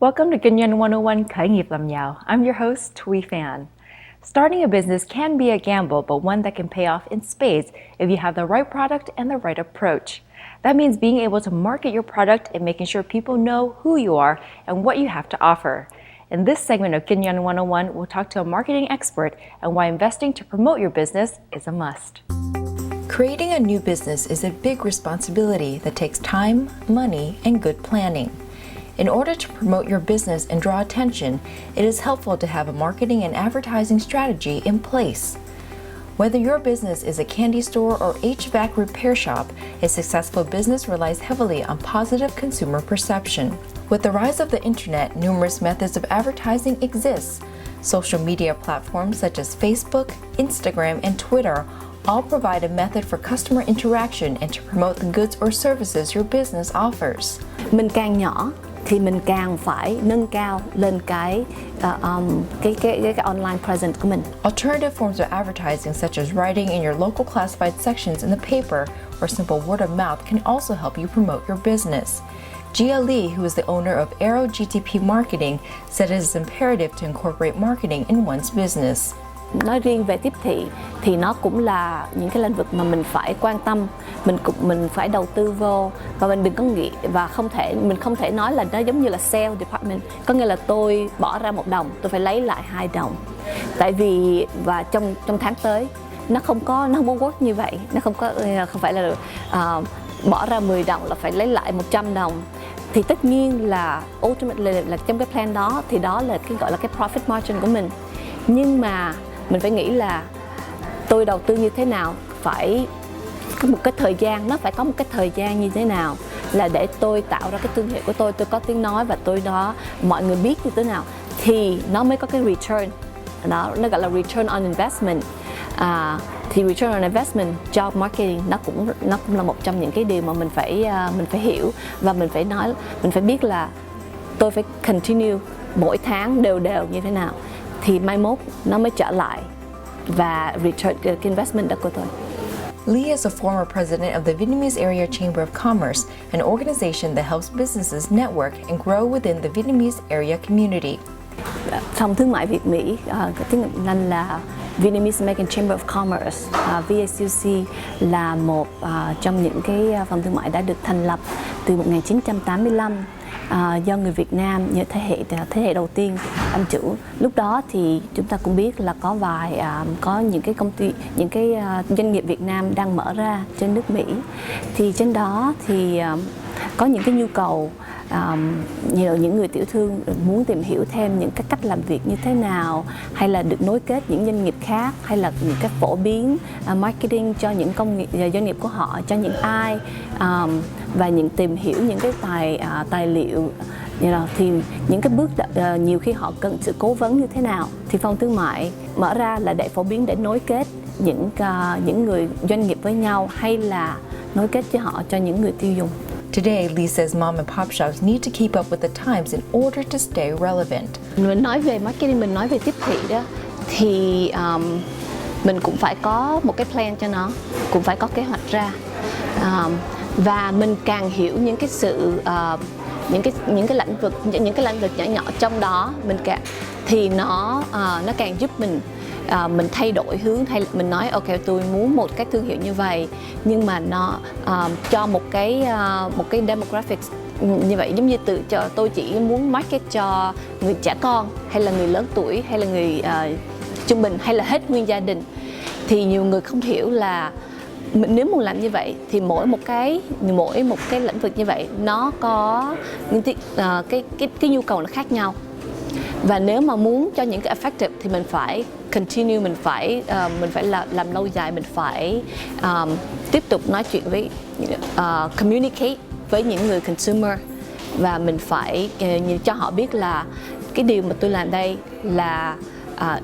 Welcome to Kinh Doanh 101 Khởi nghiệp làm giàu. I'm your host, Thuy Phan. Starting a business can be a gamble, but one that can pay off in spades if you have the right product and the right approach. That means being able to market your product and making sure people know who you are and what you have to offer. In this segment of Kinh Doanh 101, we'll talk to a marketing expert and why investing to promote your business is a must. Creating a new business is a big responsibility that takes time, money, and good planning. In order to promote your business and draw attention, it is helpful to have a marketing and advertising strategy in place. Whether your business is a candy store or HVAC repair shop, a successful business relies heavily on positive consumer perception. With the rise of the internet, numerous methods of advertising exist. Social media platforms such as Facebook, Instagram, and Twitter all provide a method for customer interaction and to promote the goods or services your business offers. Mình càng nhỏ thì mình càng phải nâng cao lên cái online presence của mình. Alternative forms of advertising such as writing in your local classified sections in the paper or simple word of mouth can also help you promote your business. Gia Lee, who is the owner of Arrow GTP Marketing, said it is imperative to incorporate marketing in one's business. Nói riêng về tiếp thị thì nó cũng là những cái lĩnh vực mà mình phải quan tâm, mình phải đầu tư vô, và mình đừng có nghĩ và mình không thể nói là nó giống như là sales department, có nghĩa là tôi bỏ ra 1 đồng tôi phải lấy lại 2 đồng, tại vì và trong tháng tới nó không có work như vậy, nó không phải là bỏ ra 10 đồng là phải lấy lại 100 đồng. Thì tất nhiên là ultimately là trong cái plan đó thì đó là cái gọi là cái profit margin của mình, nhưng mà mình phải nghĩ là tôi đầu tư như thế nào, phải có một cái thời gian, nó phải có một cái thời gian như thế nào là để tôi tạo ra cái thương hiệu của tôi có tiếng nói và tôi đó mọi người biết như thế nào thì nó mới có cái return đó, nó gọi là return on investment. Thì return on investment cho marketing nó cũng là một trong những cái điều mà mình phải hiểu, và mình phải biết là tôi phải continue mỗi tháng đều như thế nào thì mai mốt nó mới trở lại và return cái investment đó của tôi. Lee is a former president of the Vietnamese Area Chamber of Commerce, an organization that helps businesses network and grow within the Vietnamese area community. Phòng thương mại Việt Mỹ, tiếng Anh là Vietnamese American Chamber of Commerce, VACC là một trong những cái phòng thương mại đã được thành lập từ 1985. Do người Việt Nam như thế hệ đầu tiên ông chủ. Lúc đó thì chúng ta cũng biết là có những cái công ty, những cái doanh nghiệp Việt Nam đang mở ra trên nước Mỹ. Thì trên đó thì có những cái nhu cầu, những người tiểu thương muốn tìm hiểu thêm những cái cách làm việc như thế nào, hay là được nối kết những doanh nghiệp khác, hay là những cái phổ biến marketing cho những doanh nghiệp của họ, cho những ai, và tìm hiểu những cái tài liệu, thì những cái bước nhiều khi họ cần sự cố vấn như thế nào thì phòng thương mại mở ra là để phổ biến, để nối kết những người doanh nghiệp với nhau, hay là nối kết cho họ cho những người tiêu dùng. Today, Lee says mom and pop shops need to keep up with the times in order to stay relevant. Mình nói về marketing, mình nói về tiếp thị đó, thì mình cũng phải có một cái plan cho nó, cũng phải có kế hoạch ra, và mình càng hiểu những cái những cái lĩnh vực nhỏ trong đó thì nó càng giúp mình thay đổi hướng, hay mình nói ok tôi muốn một cái thương hiệu như vậy, nhưng mà nó cho một cái demographics như vậy, giống như tôi chỉ muốn market cho người trẻ con, hay là người lớn tuổi, hay là người trung bình, hay là hết nguyên gia đình. Thì nhiều người không hiểu là nếu muốn làm như vậy thì mỗi một cái lĩnh vực như vậy nó có những cái nhu cầu nó khác nhau. Và nếu mà muốn cho những cái effective thì mình phải continue, mình phải làm lâu dài, mình phải tiếp tục nói chuyện với communicate với những người consumer, và mình phải cho họ biết là cái điều mà tôi làm đây là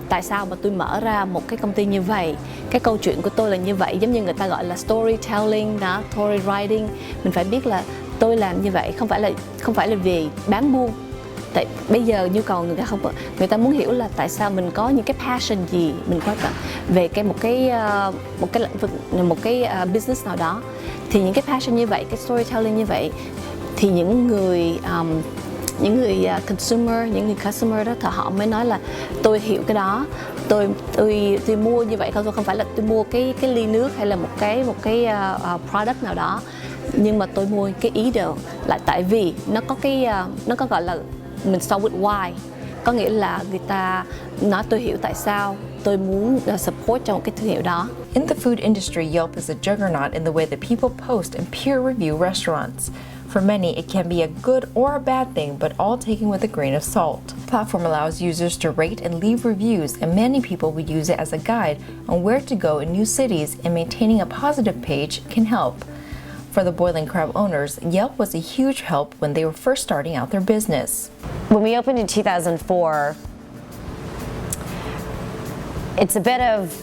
tại sao mà tôi mở ra một cái công ty như vậy, cái câu chuyện của tôi là như vậy, giống như người ta gọi là storytelling đó, story writing. Mình phải biết là tôi làm như vậy không phải là vì bán buôn. Tại bây giờ nhu cầu người ta muốn hiểu là tại sao mình có những cái passion gì, mình có về một cái lĩnh vực, một cái business nào đó. Thì những cái passion như vậy, cái storytelling như vậy thì những người những người consumer, những người customer đó, thì họ mới nói là tôi hiểu cái đó, tôi mua như vậy không phải là tôi mua cái ly nước hay là một cái product nào đó, nhưng mà tôi mua cái ý đồ là tại vì nó có gọi là mình start with why, có nghĩa là người ta nói tôi hiểu tại sao tôi muốn support cho một cái thương hiệu đó. In the food industry, Yelp is a juggernaut in the way that people post and peer review restaurants. For many, it can be a good or a bad thing, but all taken with a grain of salt. The platform allows users to rate and leave reviews, and many people will use it as a guide on where to go in new cities, and maintaining a positive page can help. For the Boiling Crab owners, Yelp was a huge help when they were first starting out their business. When we opened in 2004, it's a bit of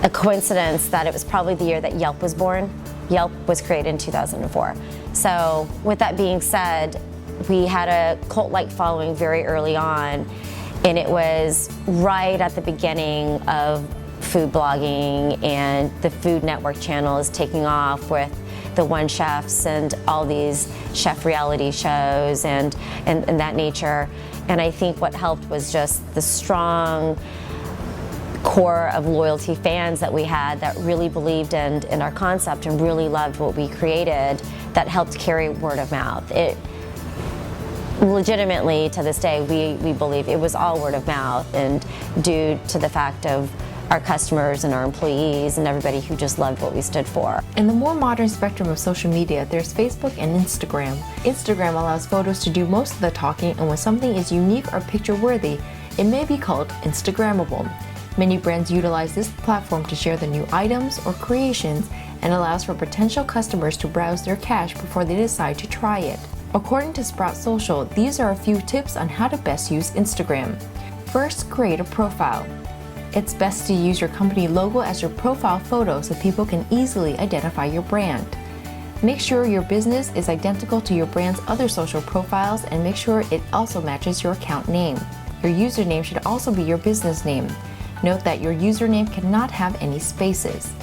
a coincidence that it was probably the year that Yelp was born. Yelp was created in 2004. So with that being said, we had a cult-like following very early on, and it was right at the beginning of food blogging and the Food Network channels taking off with the One Chefs and all these chef reality shows and that nature. And I think what helped was just the strong core of loyalty fans that we had that really believed in our concept and really loved what we created, that helped carry word of mouth. It legitimately, to this day, we believe it was all word of mouth, and due to the fact of our customers and our employees and everybody who just loved what we stood for. In the more modern spectrum of social media, there's Facebook and Instagram. Instagram allows photos to do most of the talking, and when something is unique or picture-worthy, it may be called Instagrammable. Many brands utilize this platform to share the new items or creations, and allows for potential customers to browse their cache before they decide to try it. According to Sprout Social, these are a few tips on how to best use Instagram. First, create a profile. It's best to use your company logo as your profile photo so people can easily identify your brand. Make sure your business is identical to your brand's other social profiles, and make sure it also matches your account name. Your username should also be your business name. Note that your username cannot have any spaces.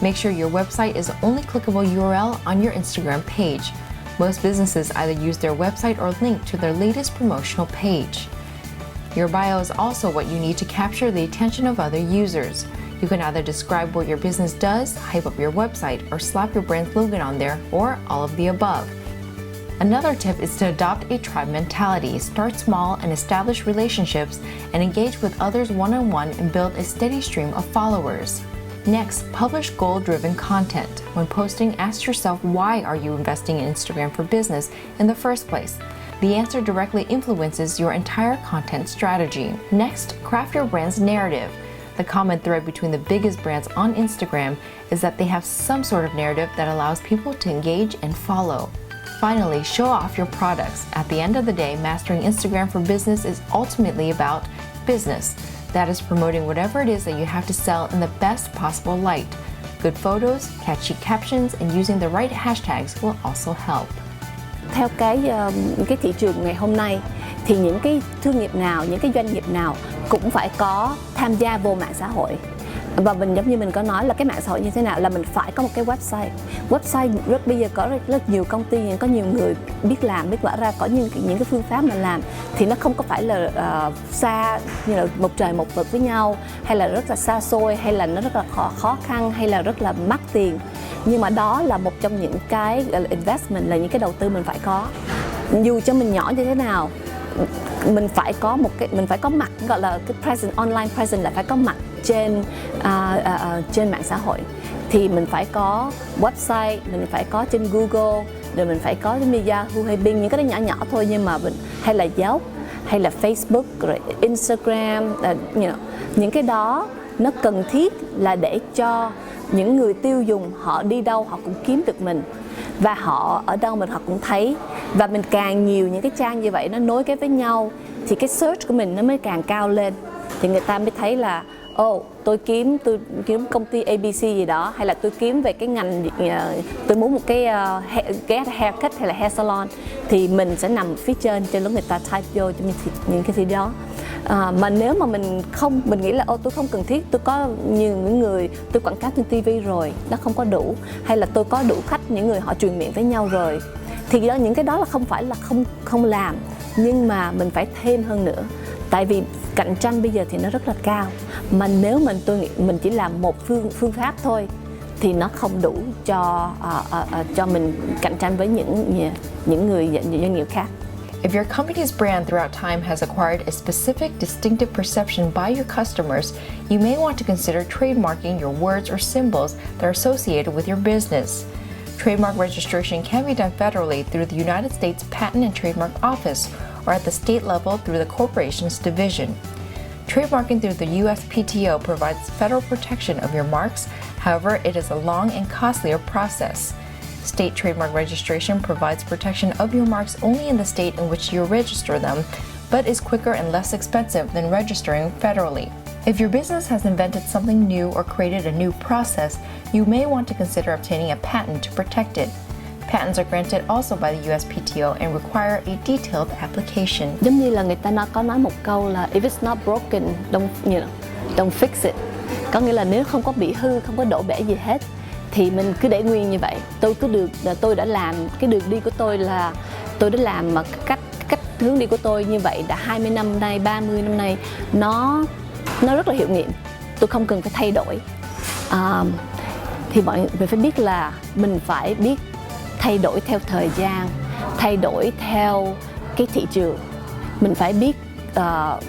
Make sure your website is the only clickable URL on your Instagram page. Most businesses either use their website or link to their latest promotional page. Your bio is also what you need to capture the attention of other users. You can either describe what your business does, hype up your website, or slap your brand slogan on there, or all of the above. Another tip is to adopt a tribe mentality. Start small and establish relationships, and engage with others one-on-one and build a steady stream of followers. Next, publish goal-driven content. When posting, ask yourself, why are you investing in Instagram for business in the first place? The answer directly influences your entire content strategy. Next, craft your brand's narrative. The common thread between the biggest brands on Instagram is that they have some sort of narrative that allows people to engage and follow. Finally, show off your products. At the end of the day, mastering Instagram for business is ultimately about business. That is promoting whatever it is that you have to sell in the best possible light. Good photos, catchy captions, and using the right hashtags will also help. Theo cái thị trường ngày hôm nay thì những cái thương nghiệp nào, những cái doanh nghiệp nào cũng phải có tham gia vô mạng xã hội. Và mình giống như mình có nói là cái mạng xã hội như thế nào là mình phải có một cái website. Website bây giờ có rất nhiều công ty, có nhiều người biết làm, biết vẽ ra, có những cái phương pháp mà làm thì nó không có phải là xa như là một trời một vực với nhau, hay là rất là xa xôi, hay là nó rất là khó khăn, hay là rất là mắc tiền. Nhưng mà đó là một trong những cái gọi là investment, là những cái đầu tư mình phải có. Dù cho mình nhỏ như thế nào, mình phải có mặt, gọi là cái presence, online presence, là phải có mặt trên mạng xã hội. Thì mình phải có website, mình phải có trên Google, rồi mình phải có trên Yahoo hay Bing, những cái đó nhỏ nhỏ thôi, nhưng mà hay là Yelp, hay là Facebook, rồi Instagram, những cái đó nó cần thiết là để cho những người tiêu dùng họ đi đâu họ cũng kiếm được mình, và họ ở đâu họ cũng thấy. Và mình càng nhiều những cái trang như vậy nó nối kết với nhau thì cái search của mình nó mới càng cao lên, thì người ta mới thấy là tôi kiếm công ty ABC gì đó, hay là tôi kiếm về cái ngành, tôi muốn một cái haircut hay là hair salon, thì mình sẽ nằm phía trên cho lúc người ta type vô cho những cái gì đó. Mà nếu mà mình nghĩ là tôi không cần thiết, tôi có nhiều những người tôi quảng cáo trên TV rồi, nó không có đủ, hay là tôi có đủ khách, những người họ truyền miệng với nhau rồi, thì những cái đó là không phải là không làm, nhưng mà mình phải thêm hơn nữa. Tại vì cạnh tranh bây giờ thì nó rất là cao, mà nếu mình chỉ làm một phương pháp thôi thì nó không đủ cho mình cạnh tranh với những người doanh nghiệp khác. If your company's brand throughout time has acquired a specific distinctive perception by your customers, you may want to consider trademarking your words or symbols that are associated with your business. Trademark registration can be done federally through the United States Patent and Trademark Office or at the state level through the corporation's division. Trademarking through the USPTO provides federal protection of your marks. However, it is a long and costlier process. State trademark registration provides protection of your marks only in the state in which you register them, but is quicker and less expensive than registering federally. If your business has invented something new or created a new process, you may want to consider obtaining a patent to protect it. Patents are granted also by the USPTO and require a detailed application. Giống như là người ta có nói một câu là if it's not broken, don't fix it. Có nghĩa là nếu không có bị hư, không có đổ bể gì hết thì mình cứ để nguyên như vậy. Tôi đã làm cái đường đi của tôi là tôi đã làm mà cách hướng đi của tôi như vậy đã 20 năm nay, 30 năm nay, nó rất là hiệu nghiệm. Tôi không cần phải thay đổi. Thì mọi người phải biết là mình phải biết thay đổi theo thời gian, thay đổi theo cái thị trường. Mình phải biết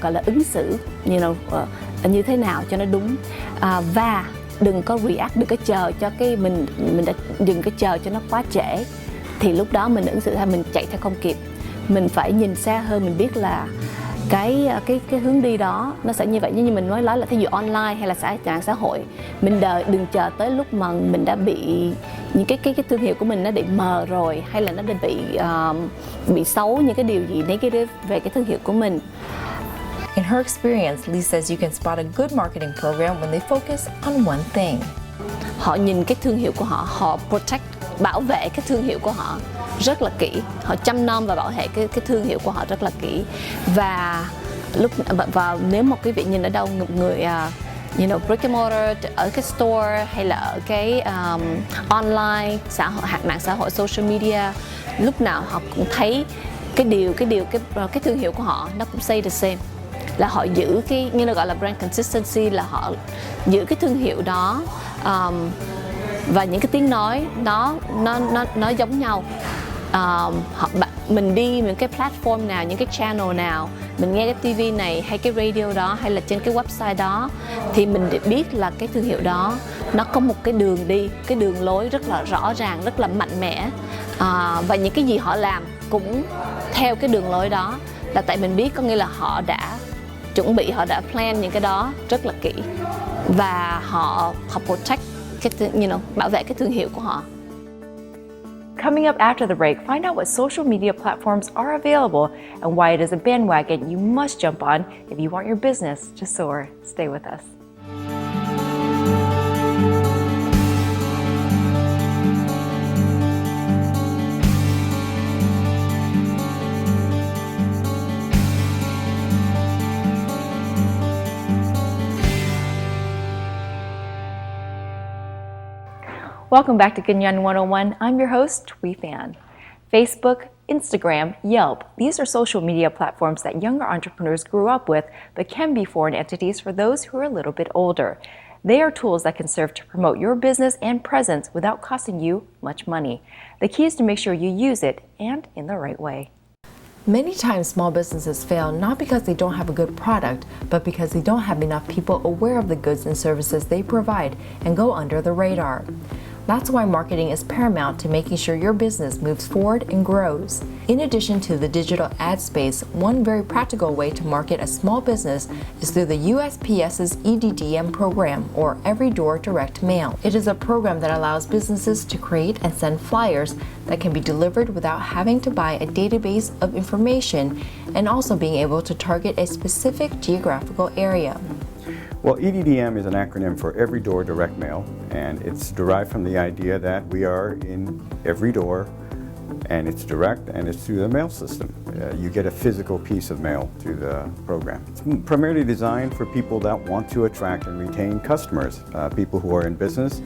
gọi là ứng xử như thế nào cho nó đúng, và đừng có react, đừng có chờ cho đừng có chờ cho nó quá trễ. Thì lúc đó mình ứng xử hay mình chạy theo không kịp. Mình phải nhìn xa hơn, mình biết là cái hướng đi đó nó sẽ như vậy. Như mình nói là thí dụ online hay là mạng xã hội, mình đừng chờ tới lúc mà mình đã bị những cái thương hiệu của mình nó bị mờ rồi, hay là nó đã bị xấu, những cái điều gì negative về cái thương hiệu của mình. In her experience, Lee says you can spot a good marketing program when they focus on one thing. Họ nhìn cái thương hiệu của họ protect, bảo vệ cái thương hiệu của họ rất là kỹ. Họ chăm nom và bảo vệ cái thương hiệu của họ rất là kỹ. Và nếu mà quý vị nhìn ở đâu một người brick and mortar, ở cái store hay là ở cái online mạng xã hội, social media, lúc nào họ cũng thấy cái thương hiệu của họ nó cũng stay the same. Là họ giữ cái như là gọi là brand consistency, là họ giữ cái thương hiệu đó, và những cái tiếng nói nó giống nhau. Mình đi những cái platform nào, những cái channel nào, mình nghe cái TV này hay cái radio đó hay là trên cái website đó, thì mình biết là cái thương hiệu đó nó có một cái đường đi, cái đường lối rất là rõ ràng, rất là mạnh mẽ, và những cái gì họ làm cũng theo cái đường lối đó. Là tại mình biết, có nghĩa là họ đã chuẩn bị, họ đã plan những cái đó rất là kỹ, và họ protect bảo vệ cái thương hiệu của họ. Coming up after the break, find out what social media platforms are available and why it is a bandwagon you must jump on if you want your business to soar. Stay with us. Welcome back to Kinh Doanh 101. I'm your host, Thuy Phan. Facebook, Instagram, Yelp, these are social media platforms that younger entrepreneurs grew up with but can be foreign entities for those who are a little bit older. They are tools that can serve to promote your business and presence without costing you much money. The key is to make sure you use it and in the right way. Many times small businesses fail not because they don't have a good product, but because they don't have enough people aware of the goods and services they provide and go under the radar. That's why marketing is paramount to making sure your business moves forward and grows. In addition to the digital ad space, one very practical way to market a small business is through the USPS's EDDM program, or Every Door Direct Mail. It is a program that allows businesses to create and send flyers that can be delivered without having to buy a database of information, and also being able to target a specific geographical area. Well, EDDM is an acronym for Every Door Direct Mail, and it's derived from the idea that we are in every door, and it's direct, and it's through the mail system. You get a physical piece of mail through the program. It's primarily designed for people that want to attract and retain customers, people who are in business,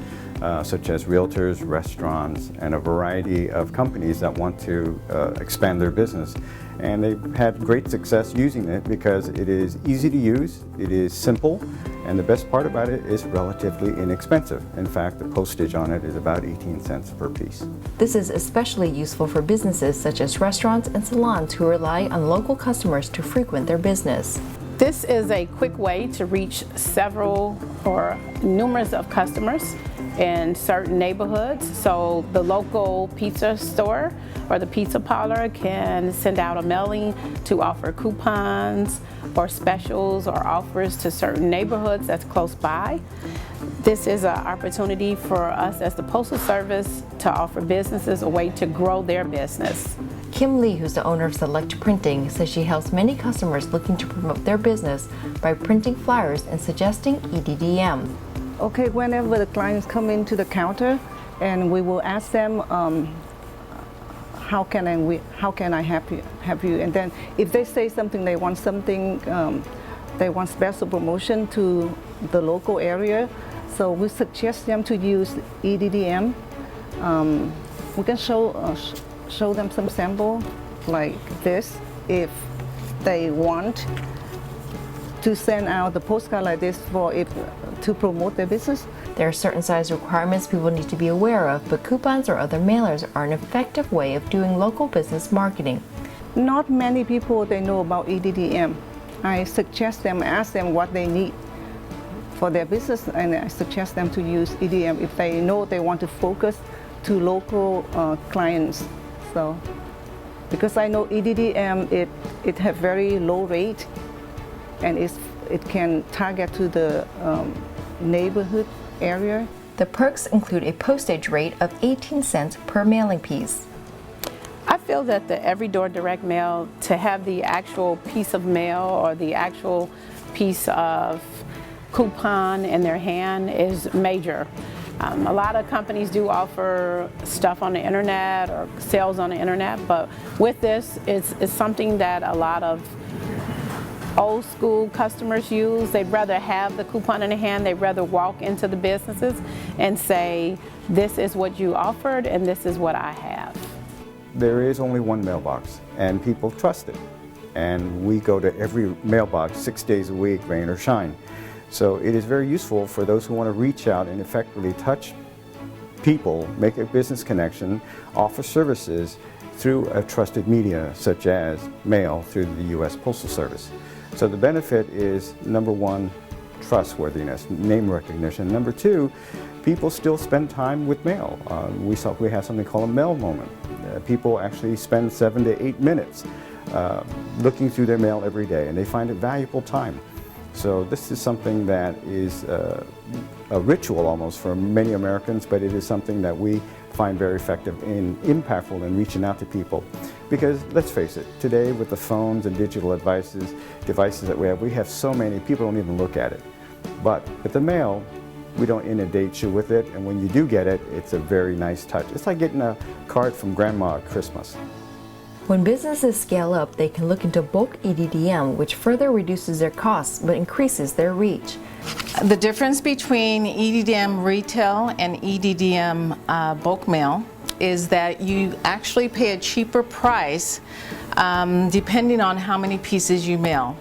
such as realtors, restaurants, and a variety of companies that want to expand their business. And they've had great success using it because it is easy to use, it is simple, and the best part about it is relatively inexpensive. In fact, the postage on it is about 18 cents per piece. This is especially useful for businesses such as restaurants and salons who rely on local customers to frequent their business. This is a quick way to reach several or numerous of customers in certain neighborhoods. So the local pizza store or the pizza parlor can send out a mailing to offer coupons or specials or offers to certain neighborhoods that's close by. This is an opportunity for us as the Postal Service to offer businesses a way to grow their business. Kim Lee, who's the owner of Select Printing, says she helps many customers looking to promote their business by printing flyers and suggesting EDDM. Okay, whenever the clients come into the counter, and we will ask them, how can I help you? And then if they say something, they want special promotion to the local area, so we suggest them to use EDDM. We can show them some sample like this if they want to send out the postcard like this to promote their business. There are certain size requirements people need to be aware of, but coupons or other mailers are an effective way of doing local business marketing. Not many people they know about EDDM. I suggest them, ask them what they need for their business, and I suggest them to use EDDM if they know they want to focus to local clients. So, because I know EDDM, it has very low rate, and it can target to the neighborhood area. The perks include a postage rate of 18 cents per mailing piece. I feel that the Every Door Direct Mail, to have the actual piece of mail or the actual piece of coupon in their hand is major. A lot of companies do offer stuff on the internet or sales on the internet, but with this, it's something that a lot of old school customers use. They'd rather have the coupon in their hand. They'd rather walk into the businesses and say, this is what you offered and this is what I have. There is only one mailbox, and people trust it. And we go to every mailbox 6 days a week, rain or shine. So it is very useful for those who want to reach out and effectively touch people, make a business connection, offer services through a trusted media such as mail through the U.S. Postal Service. So the benefit is, number one, trustworthiness, name recognition. Number two, people still spend time with mail. We have something called a mail moment. People actually spend 7 to 8 minutes looking through their mail every day, and they find it valuable time. So this is something that is a ritual almost for many Americans, but it is something that we find very effective and impactful in reaching out to people. Because let's face it, today with the phones and digital devices that we have so many, people don't even look at it. But with the mail, we don't inundate you with it, and when you do get it, it's a very nice touch. It's like getting a card from grandma at Christmas. When businesses scale up, they can look into bulk EDDM, which further reduces their costs but increases their reach. The difference between EDDM retail and EDDM bulk mail is that you actually pay a cheaper price depending on how many pieces you mail.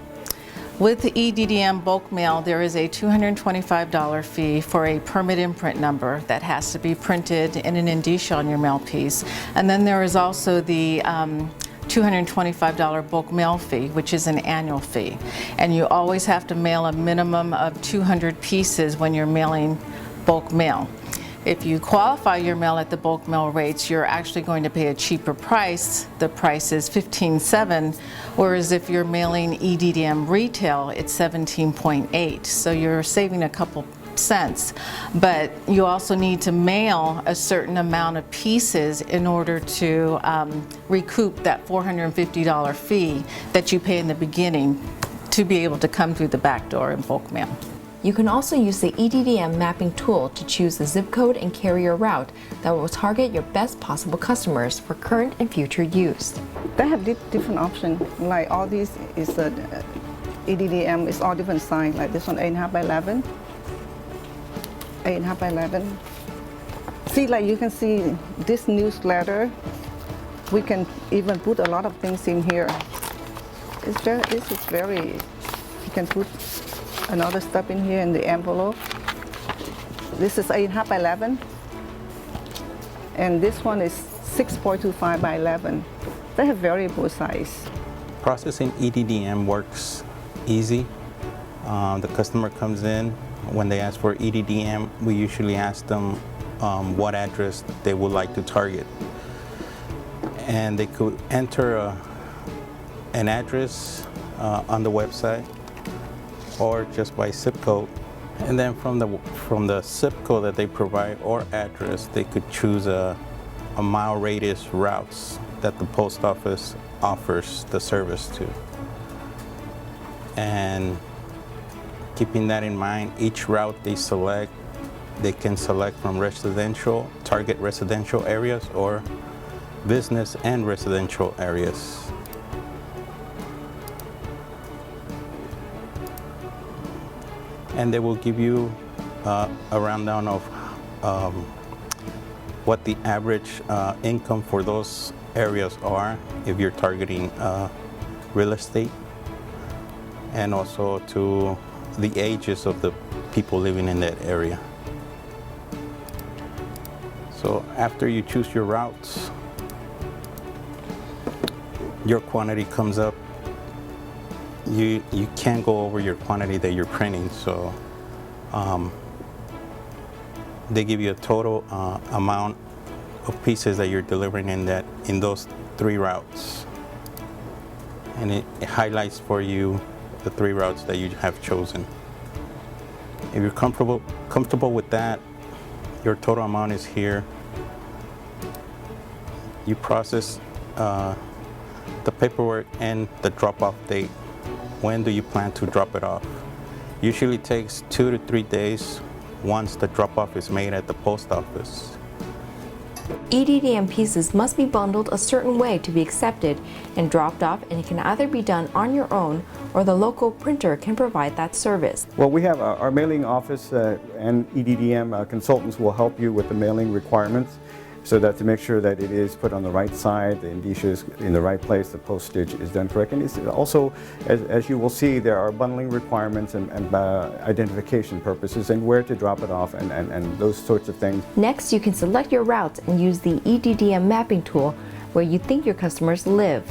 With the EDDM bulk mail, there is a $225 fee for a permit imprint number that has to be printed in an indicia on your mail piece. And then there is also the $225 bulk mail fee, which is an annual fee. And you always have to mail a minimum of 200 pieces when you're mailing bulk mail. If you qualify your mail at the bulk mail rates, you're actually going to pay a cheaper price. The price is $15.7, whereas if you're mailing EDDM retail, it's $17.8. So you're saving a couple cents. But you also need to mail a certain amount of pieces in order to recoup that $450 fee that you pay in the beginning to be able to come through the back door in bulk mail. You can also use the EDDM mapping tool to choose the zip code and carrier route that will target your best possible customers for current and future use. They have different options. Like all these is EDDM is all different size. Like this one, 8.5 by 11, 8.5 by 11, See, like you can see this newsletter, we can even put a lot of things in here. This is very, you can put another stuff in here in the envelope. This is 8.5 by 11. And this one is 6.25 by 11. They have variable size. Processing EDDM works easy. The customer comes in. When they ask for EDDM, we usually ask them what address they would like to target. And they could enter an address on the website or just by zip code. And then from the zip code that they provide or address, they could choose a mile radius routes that the post office offers the service to. And keeping that in mind, each route they select, they can select from residential, target residential areas or business and residential areas. And they will give you a rundown of what the average income for those areas are if you're targeting real estate, and also to the ages of the people living in that area. So after you choose your routes, your quantity comes up. You can't go over your quantity that you're printing, so they give you a total amount of pieces that you're delivering in those 3 routes, and it highlights for you the 3 routes that you have chosen. If you're comfortable with that, your total amount is here. You process the paperwork and the drop-off date. When do you plan to drop it off? Usually takes 2 to 3 days once the drop-off is made at the post office. EDDM pieces must be bundled a certain way to be accepted and dropped off, and it can either be done on your own or the local printer can provide that service. Well, we have our mailing office and EDDM consultants will help you with the mailing requirements, so that to make sure that it is put on the right side, the indicia is in the right place, the postage is done correct. And it's also, as you will see, there are bundling requirements and identification purposes and where to drop it off and those sorts of things. Next, you can select your routes and use the EDDM mapping tool where you think your customers live.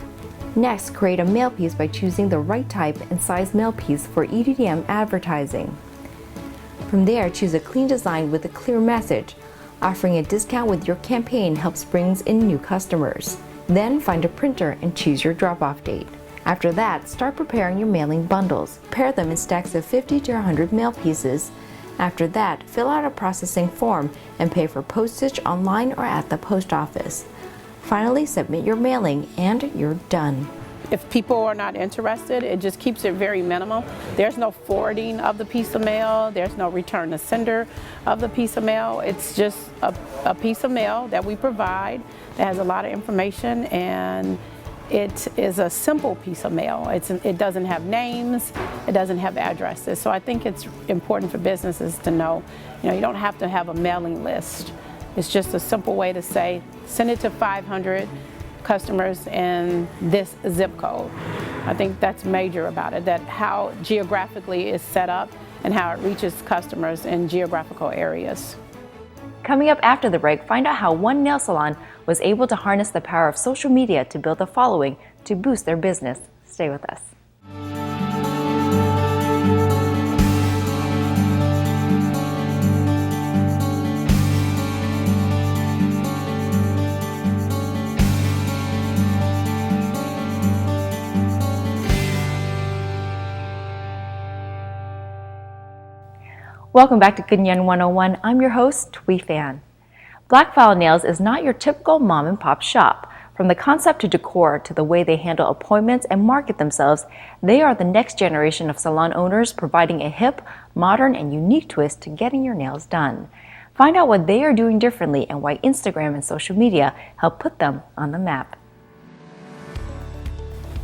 Next, create a mail piece by choosing the right type and size mail piece for EDDM advertising. From there, choose a clean design with a clear message. Offering a discount with your campaign helps bring in new customers. Then find a printer and choose your drop-off date. After that, start preparing your mailing bundles. Pair them in stacks of 50 to 100 mail pieces. After that, fill out a processing form and pay for postage online or at the post office. Finally, submit your mailing and you're done. If people are not interested, it just keeps it very minimal. There's no forwarding of the piece of mail. There's no return to sender of the piece of mail. It's just a piece of mail that we provide that has a lot of information, and it is a simple piece of mail. It doesn't have names. It doesn't have addresses. So I think it's important for businesses to know, you don't have to have a mailing list. It's just a simple way to say, send it to 500 customers in this zip code. I think that's major about it, that how geographically it's set up and how it reaches customers in geographical areas. Coming up after the break, find out how one nail salon was able to harness the power of social media to build a following to boost their business. Stay with us. Welcome back to Kinh Doanh 101. I'm your host, Thuy Phan. Blackfyre Nails is not your typical mom and pop shop. From the concept to decor to the way they handle appointments and market themselves, they are the next generation of salon owners providing a hip, modern, and unique twist to getting your nails done. Find out what they are doing differently and why Instagram and social media help put them on the map.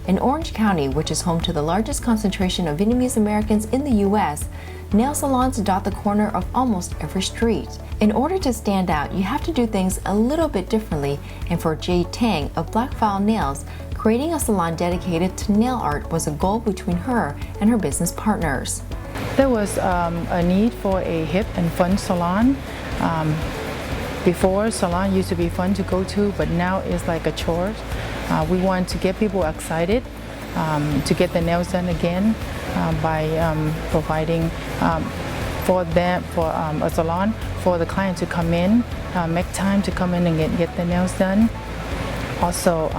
In Orange County, which is home to the largest concentration of Vietnamese Americans in the U.S., nail salons dot the corner of almost every street. In order to stand out, you have to do things a little bit differently, and for Jay Tang of Blackfyre Nails, creating a salon dedicated to nail art was a goal between her and her business partners. There was a need for a hip and fun salon. Before, salon used to be fun to go to, but now it's like a chore. We want to get people excited to get their nails done again by providing for a salon for the client to come in, make time to come in and get their nails done. Also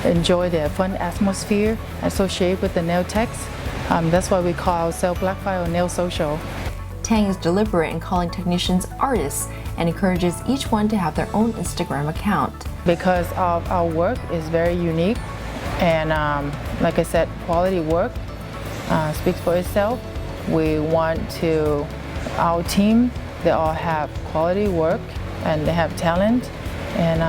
enjoy the fun atmosphere associated with the nail techs. That's why we call ourselves Blackfyre Nail Social. Tang is deliberate in calling technicians artists and encourages each one to have their own Instagram account. Because of our work is very unique, and like I said, quality work speaks for itself. We want our team, they all have quality work and they have talent, and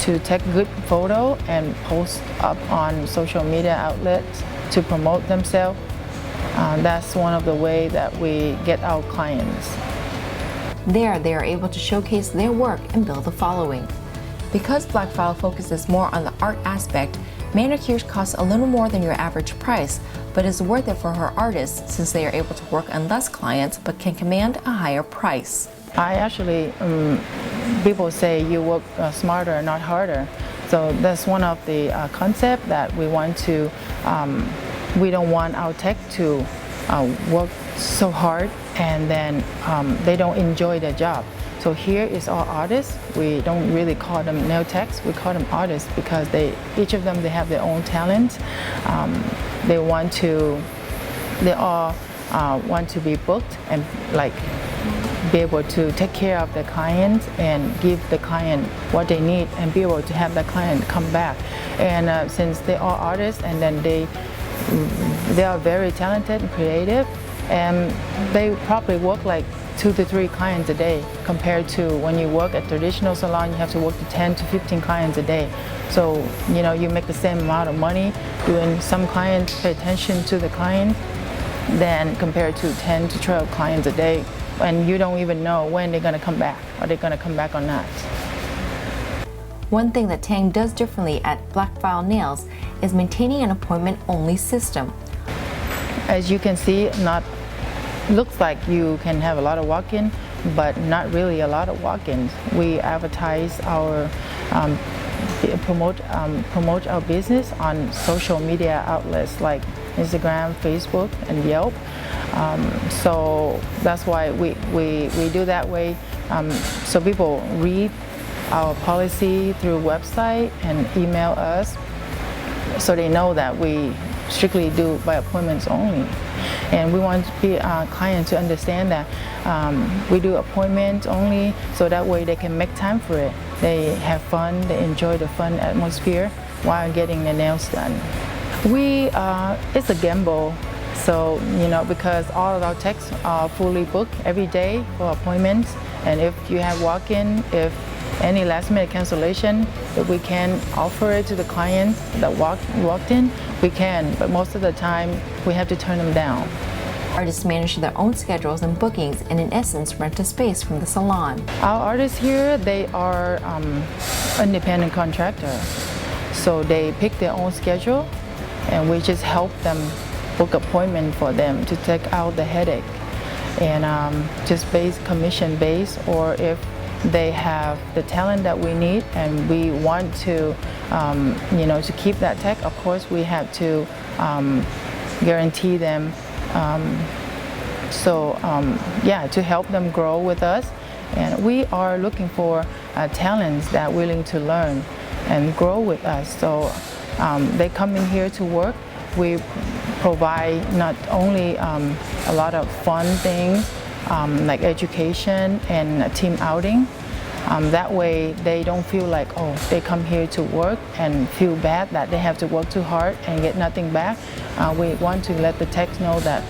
to take good photo and post up on social media outlets to promote themselves. That's one of the ways that we get our clients. There, they are able to showcase their work and build a following. Because Blackfyre focuses more on the art aspect, manicures cost a little more than your average price, but is worth it for her artists since they are able to work on less clients but can command a higher price. I actually, people say you work smarter, not harder. So that's one of the concepts that we want to, we don't want our tech to work so hard and then they don't enjoy their job. So here is our artists. We don't really call them nail techs, we call them artists because each of them, they have their own talent. They all want to be booked and be able to take care of the clients and give the client what they need and be able to have the client come back. And since they are artists and then they are very talented and creative, and they probably work 2 to 3 clients a day compared to when you work at traditional salon, you have to work to 10 to 15 clients a day. So, you make the same amount of money doing some clients, pay attention to the client, than compared to 10 to 12 clients a day. And you don't even know when they're going to come back. Are they going to come back or not? One thing that Tang does differently at Blackfyre Nails is maintaining an appointment-only system. As you can see, looks like you can have a lot of walk-in, but not really a lot of walk-ins. We advertise our, promote our business on social media outlets like Instagram, Facebook, and Yelp. So that's why we do that way. So people read our policy through website and email us, so they know that we strictly do by appointments only. And we want clients to understand that we do appointments only, so that way they can make time for it. They have fun, they enjoy the fun atmosphere while getting their nails done. It's a gamble, so because all of our techs are fully booked every day for appointments, and if you have walk-in, if any last-minute cancellation, if we can offer it to the clients that walked in, we can, but most of the time we have to turn them down. Artists manage their own schedules and bookings and in essence rent a space from the salon. Our artists here, they are independent contractors, so they pick their own schedule and we just help them book appointment for them to take out the headache, and just commission based, or if they have the talent that we need and we want to to keep that tech, of course we have to guarantee them to help them grow with us. And we are looking for talents that are willing to learn and grow with us. So they come in here to work. We provide not only a lot of fun things like education and a team outing. That way they don't feel like, they come here to work and feel bad that they have to work too hard and get nothing back. We want to let the techs know that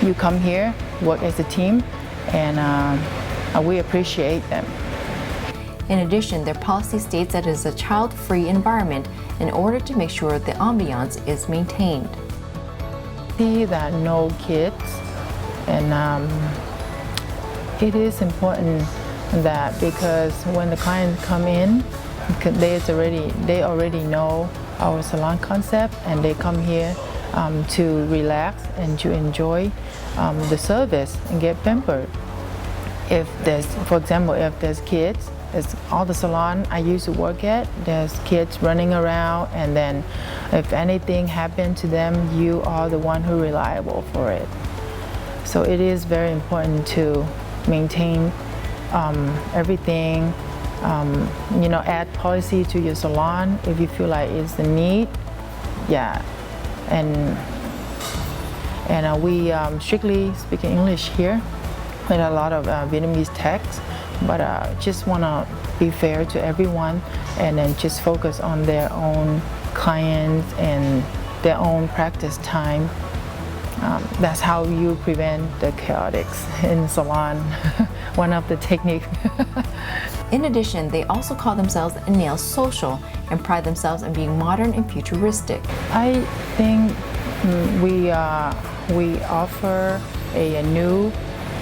you come here, work as a team, and we appreciate them. In addition, their policy states that it is a child-free environment in order to make sure the ambiance is maintained. See that no kids, and it is important that because when the clients come in, they already know our salon concept, and they come here to relax and to enjoy the service and get pampered. If there's, for example, if there's kids, it's all the salon I used to work at, there's kids running around, and then if anything happened to them, you are the one who reliable for it. So it is very important to maintain everything, add policy to your salon if you feel like it's the need. Yeah, and we strictly speak English here with a lot of Vietnamese techs, but just want to be fair to everyone and then just focus on their own clients and their own practice time. That's how you prevent the chaotics in the salon, one of the techniques. In addition, they also call themselves nail social and pride themselves on being modern and futuristic. I think we offer a new,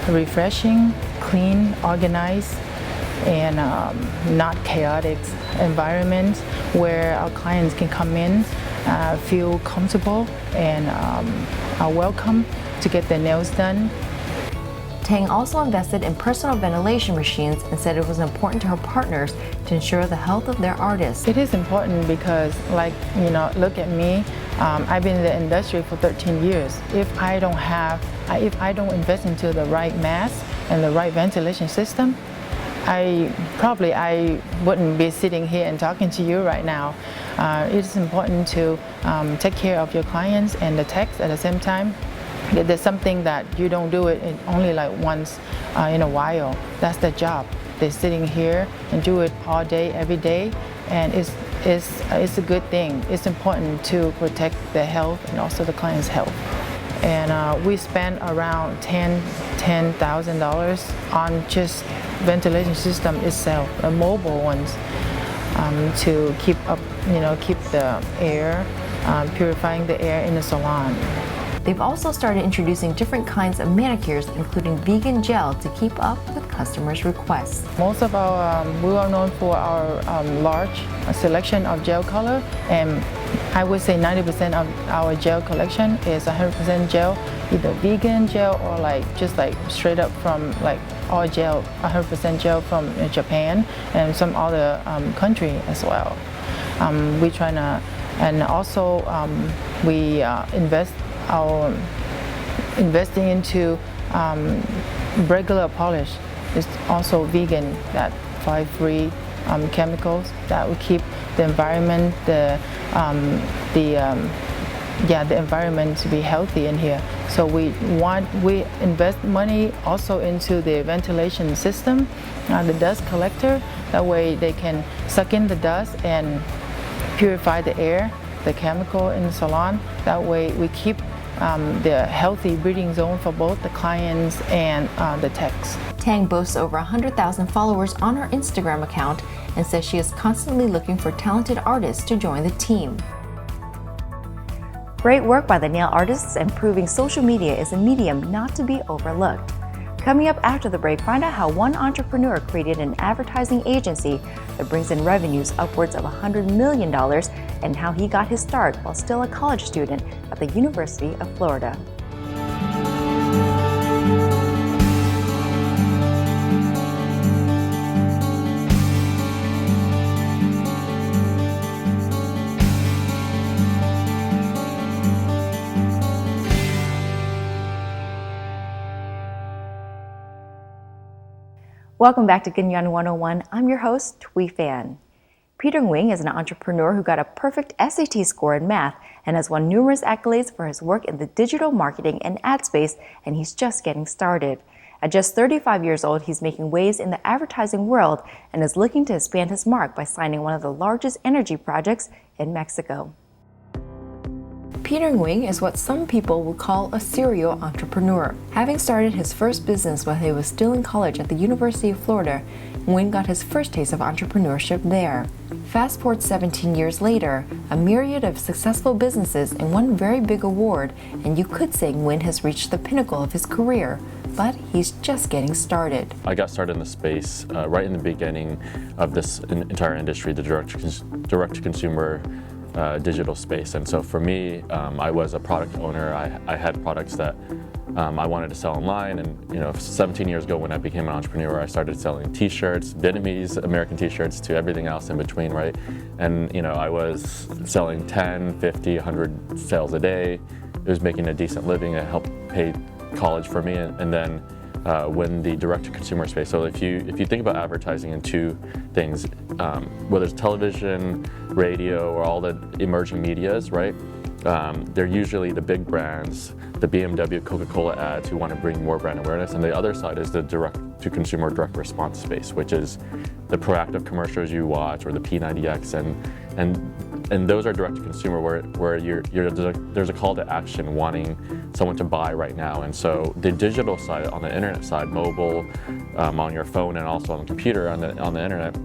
refreshing, clean, organized, and not chaotic environment where our clients can come in, feel comfortable, and are welcome to get their nails done. Tang also invested in personal ventilation machines and said it was important to her partners to ensure the health of their artists. It is important because, look at me. I've been in the industry for 13 years. If I don't invest into the right mask and the right ventilation system, I wouldn't be sitting here and talking to you right now. It is important to take care of your clients and the techs at the same time. There's something that you don't do it only like once in a while. That's the job. They're sitting here and do it all day, every day, and it's a good thing. It's important to protect their health and also the client's health. And we spend around $10,000 on just ventilation system itself, the mobile ones, to keep the air, purifying the air in the salon. They've also started introducing different kinds of manicures, including vegan gel, to keep up with customers' requests. Most of our, we are known for our large selection of gel color, and I would say 90% of our gel collection is 100% gel, either vegan gel or just straight up from all gel, 100% gel from Japan and some other country as well. We try to, and also we investing into regular polish. It's also vegan, that 5-free chemicals that will keep the environment, the environment to be healthy in here. So we invest money also into the ventilation system, the dust collector. That way they can suck in the dust and purify the air, the chemical in the salon. That way we keep the healthy breathing zone for both the clients and the techs. Tang boasts over 100,000 followers on her Instagram account and says she is constantly looking for talented artists to join the team. Great work by the nail artists, and proving social media is a medium not to be overlooked. Coming up after the break, find out how one entrepreneur created an advertising agency that brings in revenues upwards of $100 million and how he got his start while still a college student at the University of Florida. Welcome back to Kinh Doanh 101. I'm your host, Thuy Phan. Peter Nguyen is an entrepreneur who got a perfect SAT score in math and has won numerous accolades for his work in the digital marketing and ad space, and he's just getting started. At just 35 years old, he's making waves in the advertising world and is looking to expand his mark by signing one of the largest energy projects in Mexico. Peter Nguyen is what some people would call a serial entrepreneur. Having started his first business while he was still in college at the University of Florida, Nguyen got his first taste of entrepreneurship there. Fast forward 17 years later, a myriad of successful businesses and one very big award, and you could say Nguyen has reached the pinnacle of his career. But he's just getting started. I got started in the space right in the beginning of this entire industry, the direct-to-consumer digital space. And so for me, I was a product owner. I had products that I wanted to sell online. And 17 years ago when I became an entrepreneur, I started selling T-shirts, Vietnamese, American T-shirts, to everything else in between, right? And I was selling 10, 50, 100 sales a day. It was making a decent living. It helped pay college for me, and then when the direct-to-consumer space. So if you think about advertising in two things, whether it's television, radio, or all the emerging medias, right? They're usually the big brands, the BMW, Coca-Cola ads who want to bring more brand awareness, and the other side is the direct-to-consumer direct response space, which is the proactive commercials you watch or the P90X, and those are direct-to-consumer where there's a call to action wanting someone to buy right now. And so the digital side, on the internet side, mobile, on your phone, and also on the computer, on the internet,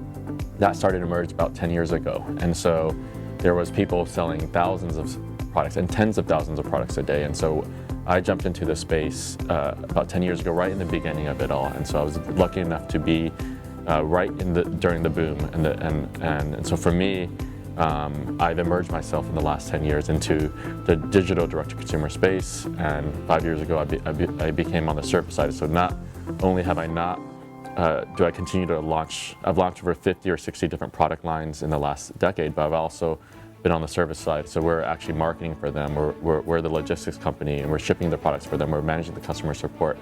that started to emerge about 10 years ago. And so there was people selling thousands of products and tens of thousands of products a day. And so I jumped into the space about 10 years ago, right in the beginning of it all. And so I was lucky enough to be during the boom. And so for me, I've emerged myself in the last 10 years into the digital direct-to-consumer space, and 5 years ago I became on the service side. So not only have I not, do I continue to launch, I've launched over 50 or 60 different product lines in the last decade, but I've also been on the service side. So we're actually marketing for them, we're the logistics company, and we're shipping the products for them, we're managing the customer support,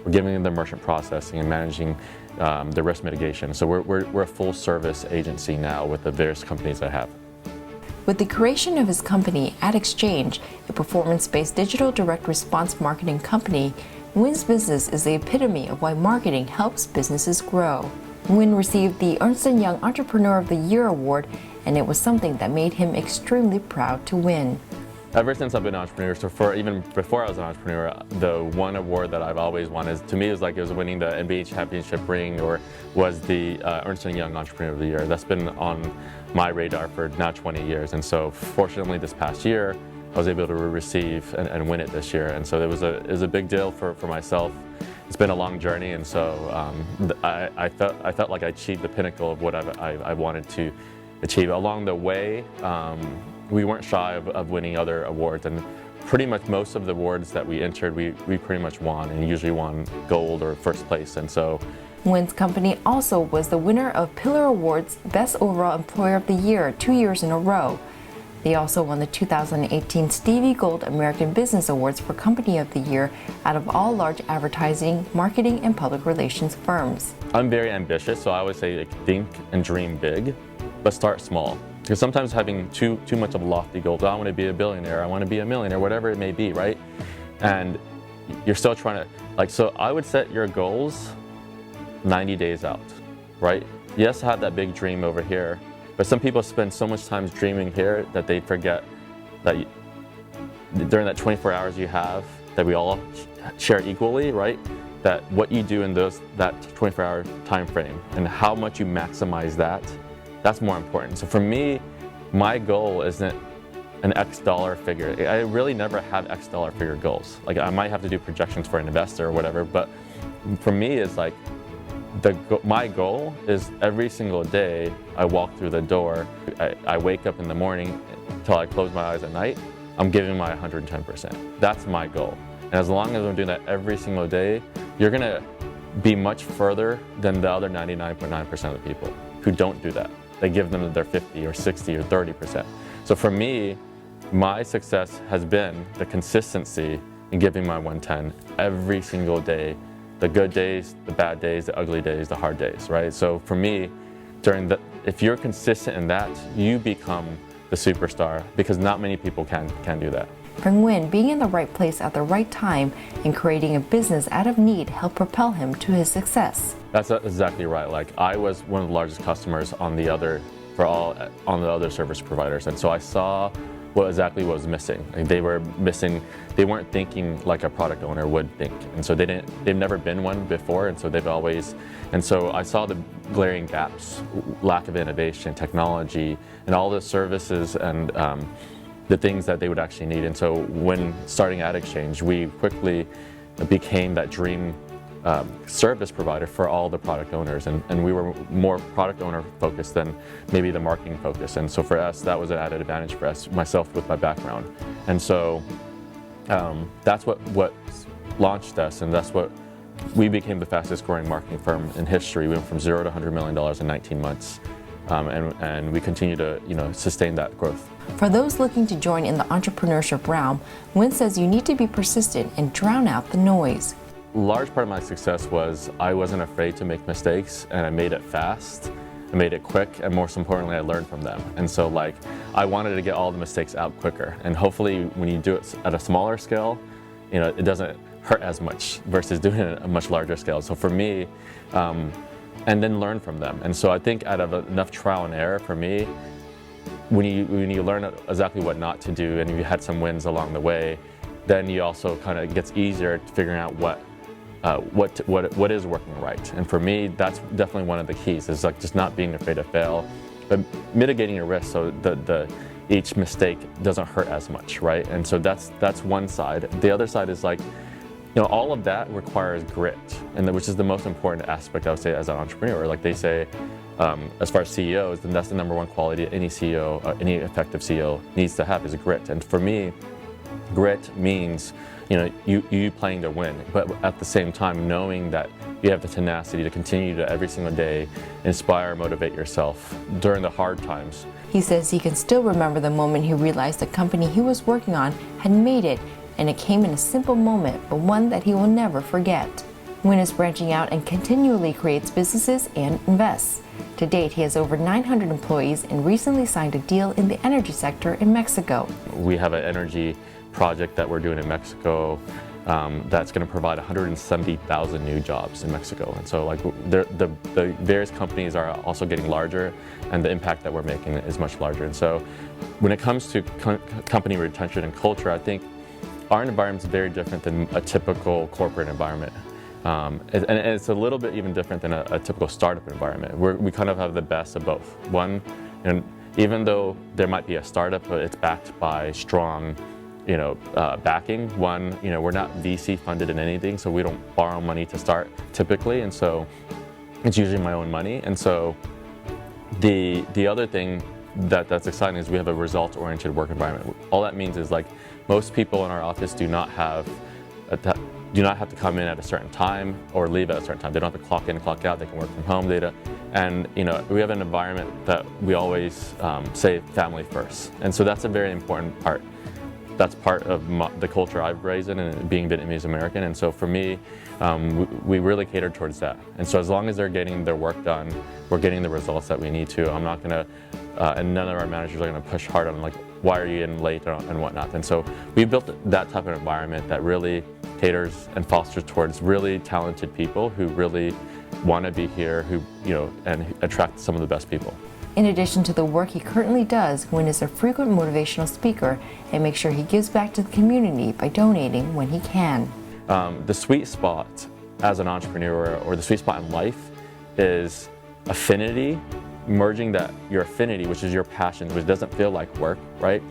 we're giving them the merchant processing and managing the risk mitigation. So we're a full service agency now with the various companies I have. With the creation of his company, AdExchange, a performance-based digital direct response marketing company, Nguyen's business is the epitome of why marketing helps businesses grow. Nguyen received the Ernst & Young Entrepreneur of the Year award, and it was something that made him extremely proud to win. Ever since I've been an entrepreneur, so even before I was an entrepreneur, the one award that I've always wanted, to me, it was winning the NBA championship ring, or was the Ernst & Young Entrepreneur of the Year. That's been on my radar for now 20 years. And so fortunately this past year, I was able to receive and win it this year. And so it was a big deal for myself. It's been a long journey, and so I felt like I achieved the pinnacle of what I wanted to achieve. Along the way, we weren't shy of winning other awards, and pretty much most of the awards that we entered, we pretty much won, and usually won gold or first place. And so Nguyen's company also was the winner of Pillar Awards Best Overall Employer of the Year 2 years in a row. They also won the 2018 Stevie Gold American Business Awards for Company of the Year out of all large advertising, marketing, and public relations firms. I'm very ambitious, so I always say think and dream big, but start small. Because sometimes having too much of a lofty goal, I want to be a billionaire, I want to be a millionaire, whatever it may be, right? And you're still trying to, so I would set your goals 90 days out, right? Yes, I have that big dream over here, but some people spend so much time dreaming here that they forget that during that 24 hours you have, that we all share equally, right? That what you do in that 24-hour time frame and how much you maximize that, that's more important. So for me, my goal isn't an X dollar figure. I really never have X dollar figure goals. Like I might have to do projections for an investor or whatever, but for me it's like my goal is every single day I walk through the door, I wake up in the morning until I close my eyes at night, I'm giving my 110%. That's my goal. And as long as I'm doing that every single day, you're gonna be much further than the other 99.9% of the people who don't do that. They give them their 50 or 60 or 30%. So for me, my success has been the consistency in giving my 110 every single day. The good days, the bad days, the ugly days, the hard days, right? So for me, if you're consistent in that, you become the superstar, because not many people can do that. For Nguyen, being in the right place at the right time and creating a business out of need helped propel him to his success. That's exactly right. Like I was one of the largest customers on the other service providers, and so I saw exactly what was missing. Like they weren't thinking like a product owner would think. And so they've never been one before, and so I saw the glaring gaps, lack of innovation, technology, and all the services and the things that they would actually need. And so when starting Ad Exchange, we quickly became that dream service provider for all the product owners, and we were more product owner focused than maybe the marketing focus. And so for us, that was an added advantage for us, myself with my background. And so that's what launched us, and that's what we became the fastest growing marketing firm in history. We went from 0 to $100 million in 19 months, and we continue to sustain that growth. For those looking to join in the entrepreneurship realm, Win says you need to be persistent and drown out the noise. Large part of my success was I wasn't afraid to make mistakes, and I made it fast, I made it quick, and most importantly, I learned from them. And so I wanted to get all the mistakes out quicker. And hopefully when you do it at a smaller scale, it doesn't hurt as much versus doing it at a much larger scale. So for me, and then learn from them. And so I think out of enough trial and error for me, when you learn exactly what not to do, and you had some wins along the way, then you also kind of gets easier to figuring out what is working right. And for me, that's definitely one of the keys, is just not being afraid to fail, but mitigating your risk so each mistake doesn't hurt as much, right? And so that's one side. The other side is all of that requires grit, and which is the most important aspect, I would say, as an entrepreneur. Like they say, as far as CEOs, then that's the number one quality any CEO, any effective CEO needs to have, is grit. And for me, grit means you playing to win, but at the same time knowing that you have the tenacity to continue to every single day inspire, motivate yourself during the hard times. He says he can still remember the moment he realized the company he was working on had made it, and it came in a simple moment, but one that he will never forget. Win is branching out and continually creates businesses and invests. To date, he has over 900 employees and recently signed a deal in the energy sector in Mexico. We have an energy project that we're doing in Mexico that's going to provide 170,000 new jobs in Mexico. And so the various companies are also getting larger, and the impact that we're making is much larger. And so when it comes to company retention and culture, I think our environment is very different than a typical corporate environment. And it's a little bit even different than a typical startup environment. We kind of have the best of both. One, even though there might be a startup, but it's backed by strong backing. One, we're not VC funded in anything, so we don't borrow money to start typically, and so it's usually my own money. And so the other thing that's exciting is we have a results-oriented work environment. All that means is most people in our office do not have to come in at a certain time or leave at a certain time. They don't have to clock in, clock out. They can work from home. And we have an environment that we always say family first, and so that's a very important part. That's part of the culture I've raised in, and being Vietnamese American. And so for me, we really cater towards that. And so as long as they're getting their work done, we're getting the results that we need to. I'm not going to, and none of our managers are going to push hard on why are you in late and whatnot. And so we built that type of environment that really caters and fosters towards really talented people who really want to be here, and attract some of the best people. In addition to the work he currently does, Win is a frequent motivational speaker and makes sure he gives back to the community by donating when he can. The sweet spot as an entrepreneur, or the sweet spot in life, is affinity, merging your affinity, which is your passion, which doesn't feel like work, right?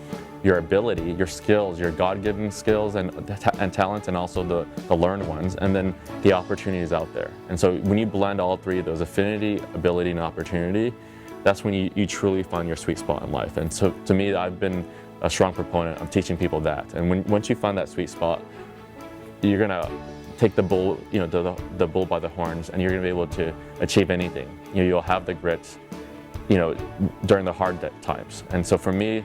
Your ability, your skills, your God-given skills and talents, and also the learned ones, and then the opportunities out there. And so when you blend all three of those, affinity, ability, and opportunity, that's when you truly find your sweet spot in life. And so to me, I've been a strong proponent of teaching people that. And once you find that sweet spot, you're gonna take the bull, the bull by the horns, and you're gonna be able to achieve anything. You'll have the grit, during the hard times. And so for me,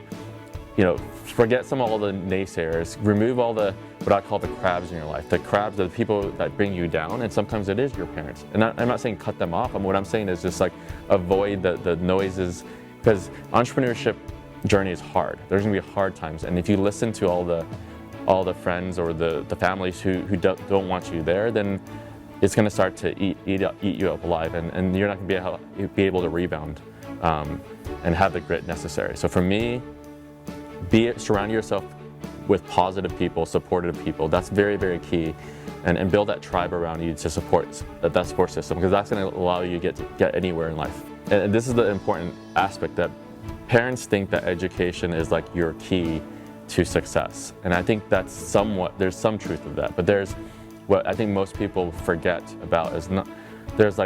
forget all the naysayers, remove all what I call the crabs in your life. The crabs are the people that bring you down, and sometimes it is your parents. And I'm not saying cut them off. What I'm saying is just avoid the noises, because entrepreneurship journey is hard. There's gonna be hard times, and if you listen to all the friends or the families who don't want you there, then it's gonna start to eat you up alive, and you're not gonna be able to rebound and have the grit necessary. So for me, surround yourself with positive people, supportive people. That's very, very key. And build that tribe around you to support that support system, because that's going to allow you to get anywhere in life. And this is the important aspect, that parents think that education is like your key to success. And I think that's there's some truth of that. But there's what I think most people forget about is there's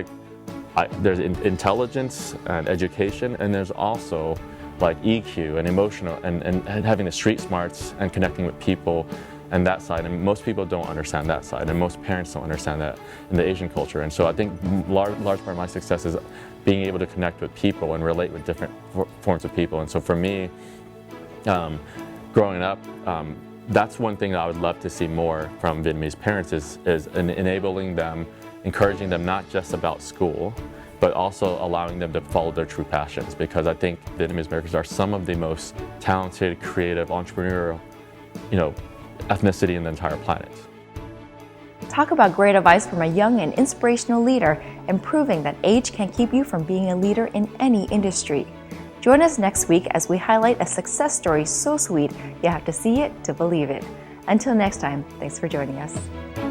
intelligence and education, and there's also like EQ and emotional and having the street smarts and connecting with people and that side. And most people don't understand that side, and most parents don't understand that in the Asian culture. And so I think large part of my success is being able to connect with people and relate with different forms of people. And so for me, growing up, that's one thing that I would love to see more from Vietnamese parents is enabling them, encouraging them not just about school, but also allowing them to follow their true passions. Because I think Vietnamese Americans are some of the most talented, creative, entrepreneurial, ethnicity in the entire planet. Talk about great advice from a young and inspirational leader, and proving that age can keep you from being a leader in any industry. Join us next week as we highlight a success story so sweet you have to see it to believe it. Until next time, thanks for joining us.